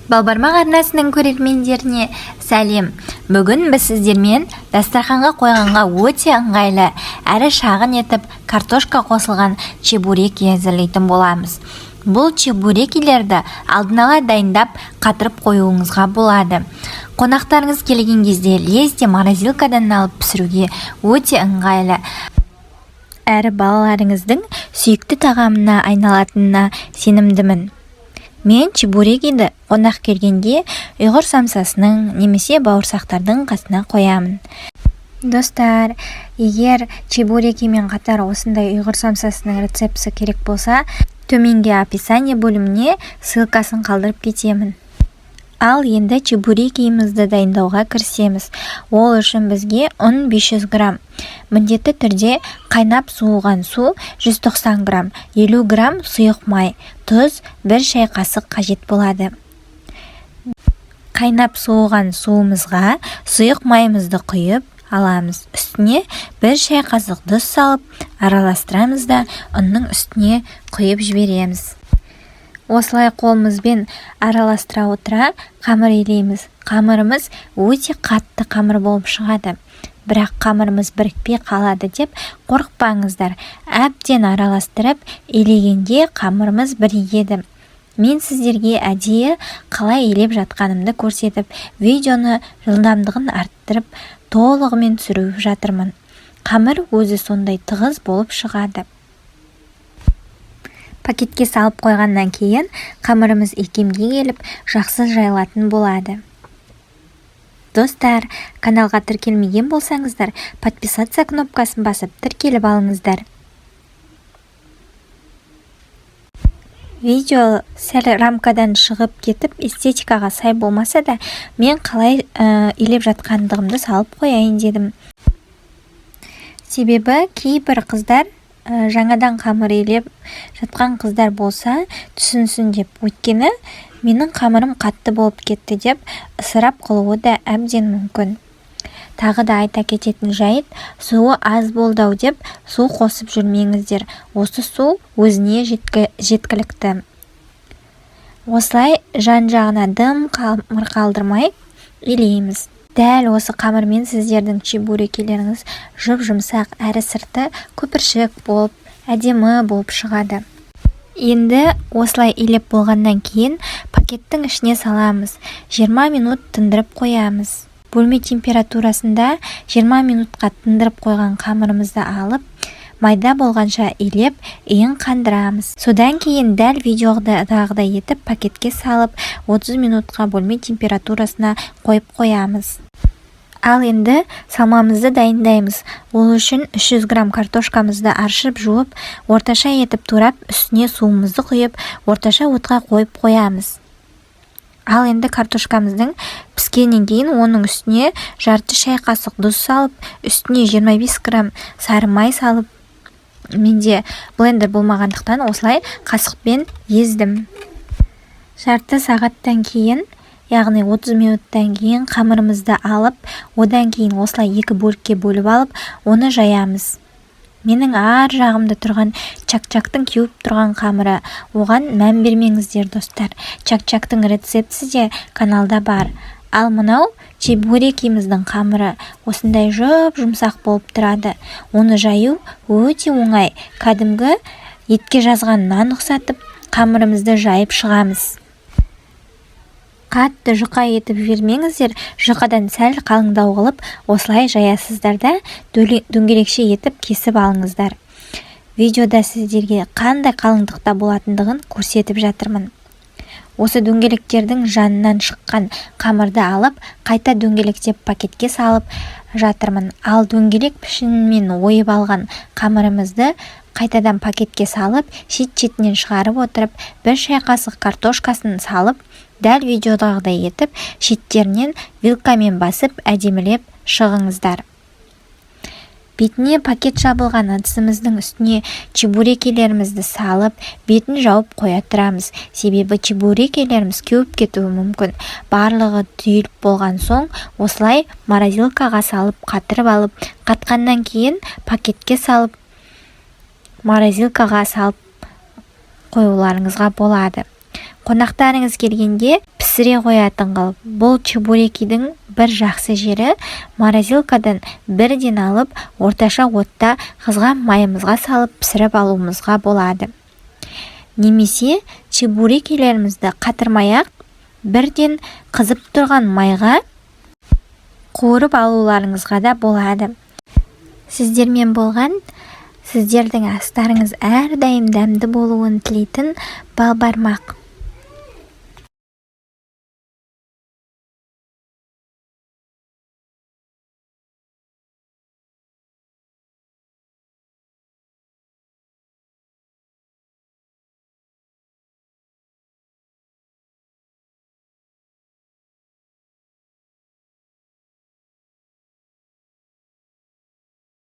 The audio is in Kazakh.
Балбармақ арнасының көрермендеріне сәлем. Бүгін біз сіздермен дастарханға қойғанға өте ыңғайлы әрі шағын етіп картошка қосылған чебуреки әзірлейтін боламыз. Бұл чебурекилерді алдын ала дайындап қатырып қоюыңызға болады. Қонақтарыңыз келген кезде лезде морозилкадан алып пісіруге өте ыңғайлы. Әрі балаларыңыздың сүйікті тағамына айналатынына сенімдімін. Мен чебурекиді қонақ келгенде ұйғыр самсасының немесе бауырсақтардың қасына қоямын. Достар, егер чебурекимен қатар осындай ұйғыр самсасының рецепті керек болса, төменге описание бөліміне ссылкасын қалдырып кетемін. Ал енді чебурекиімізді дайындауға кірісеміз. Ол үшін бізге ұн 500 грамм. Міндетті түрде қайнап суыған су 190 грамм, 50 грамм сұйық май, тұз 1 шай қасық қажет болады. Қайнап суыған суымызға сұйық майымызды құйып аламыз. Үстіне 1 шай қасық тұз салып, араластырамыз да ұнның үстіне құйып жібереміз. Осылай қолымызбен араластыра отыра қамыр илейміз. Қамырымыз өте қатты қамыр болып шығады. Бірақ қамырымыз бірікпей қалады деп қорықпаңыздар. Әбден араластырып, илегенде қамырымыз бірігеді. Мен сіздерге әдейі қалай илеп жатқанымды көрсетіп, видеоны жылдамдығын арттырып, толығымен түсіріп жатырмын. Қамыр өзі сондай тығыз болып шығады. Пакетке салып қойғаннан кейін қамырымыз икемге келіп, жақсы жайылатын болады. Достар, каналға тіркелмеген болсаңыздар, подписаться кнопкасын басып тіркеліп алыңыздар. Видео сәл рамкадан шығып кетіп, эстетикаға сай болмаса да, мен қалай илеп жатқандығымды салып қояйын дедім. Себебі кейбір қыздар жаңадан қамыр илеп жатқан қыздар болса түсінсін деп, өйткені менің қамырым қатты болып кетті деп ысырап қылуы да әбден мүмкін. Тағы да айта кететін жайт, суы аз болды деп су қосып жүрмеңіздер. Осы су өзіне жеткілікті. Осылай жан-жағына дым қамыр қалдырмай илейміз. Дәл осы қамырмен сіздердің чебурекилеріңіз жұп-жұмсақ әрі сырты көпіршік болып, әдемі болып шығады. Енді осылай илеп болғаннан кейін пакеттің ішіне саламыз. 20 минут тындырып қоямыз. Бөлме температурасында 20 минутқа тындырып қойған қамырымызды алып, майда болғанша илеп, иін қандырамыз. Содан кейін дәл видеодағыдай етіп пакетке салып, 30 минутқа бөлме температурасына қойып қоямыз. Ал енді салмамызды дайындаймыз. Ол үшін 300 грамм картошкамызды аршып жуып, орташа етіп турап, үстіне суымызды құйып, орташа отқа қойып қоямыз. Ал енді картошкамыздың піскеннен кейін оның үстіне жарты шай қасық тұз салып, үстіне 25 грамм сары май салып, менде блендер болмағандықтан осылай қасықпен ездім. Жарты сағаттан кейін, яғни 30 минуттан кейін қамырымызды алып, одан кейін осылай 2 бөлікке бөліп алып, оны жаямыз. Менің ар жағымда тұрған чак-чактың кеуіп тұрған қамыры, оған мән бермеңіздер, достар. Чак-чактың рецептісі де каналда бар. Ал мынау чебурекиміздің қамыры осындай жұмсақ болып тұрады. Оны жаю өте оңай. Кәдімгі етке жазған нан ұқсатып, қамырымызды жайып шығамыз. Қатты жұқа етіп жібермеңіздер, жұқадан сәл қалыңдау қылып, осылай жаясыздар да дөңгелекше етіп кесіп алыңыздар. Видеода сіздерге қандай қалыңдықта болатындығын көрсетіп жатырмын. Осы дөңгелектердің жанынан шыққан қамырды алып, қайта дөңгелектеп пакетке салып жатырмын. Ал дөңгелек пішінімен ойып алған қамырымызды қайтадан пакетке салып, шет-шетінен шығарып отырып, 1 шай қасық картошкасын салып, дәл видеодағыдай етіп, шеттерінен вилкамен басып, әдемілеп шығыңыздар. Бетіне пакет жабылған ыдысымыздың үстіне чебурекилерімізді салып, бетін жауып қоя тұрамыз. Себебі чебурекилеріміз кеуіп кетуі мүмкін. Барлығы түйіліп болған соң, осылай морозилкаға салып, қатырып алып, қатқаннан кейін пакетке салып, морозилкаға салып қоюларыңызға болады. Қонақтарыңыз келгенде пісіре қоятын қылып. Бұл чебурекидің бір жақсы жері морозилкадан бірден алып, орташа отта қызған майымызға салып пісіріп алуымызға болады. Немесе чебурекилерімізді қатырмай-ақ бірден қызып тұрған майға қуырып алуларыңызға да болады. Сіздермен болған, сіздердің астарыңыз әрдайым дәмді болуын тілейтін Балбармақ.